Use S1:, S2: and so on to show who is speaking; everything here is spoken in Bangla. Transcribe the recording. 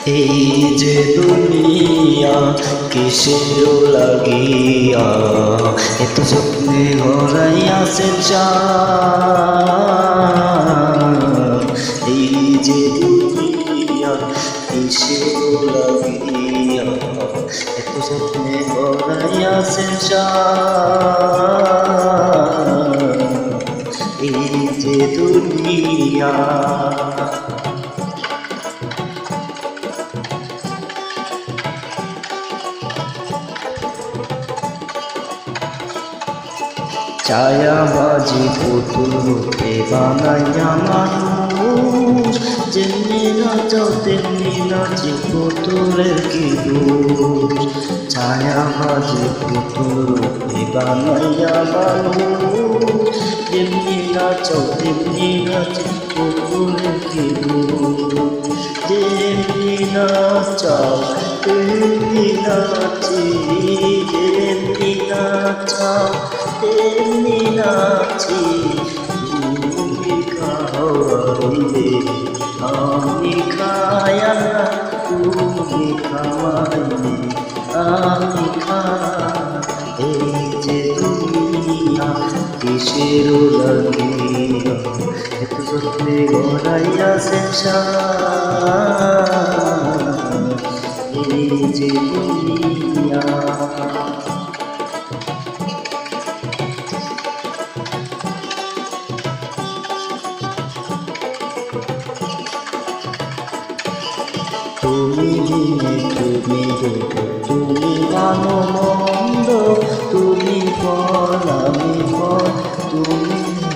S1: এই যে দুনিয়া কিসের লাগিয়া এত স্বপ্নে গড়াইয়াছে এই যে দুনিয়া কিসের লাগিয়া এত স্বপ্নে গড়াইয়াছে এই যে দুনিয়া ছায়াবাজি পুতুল রূপে বানাইয়া মানুষ যেমনি নাচাও তেমনি নাচে পুতুলের কি দোষ ছায়াবাজি পুতুল রূপে বানাইয়া মানুষ যেমনি নাচাও তেমনি নাচে পুতুলের কি দোষ যেমনি নাচাও তেমনি নাচে যেমনি নাচাও তেমনি নাচি তুমি খাওয়াইলে আমি খায়া তুমি খাওয়াইলে আমি খাই এই যে দুনিয়া কিসের লাগিয়া এত যত্নে গড়াইয়াছে এই যে দুনিয়া তুমি তুমি ভালো মন্দ তুমি ফল আমি ফল তুমি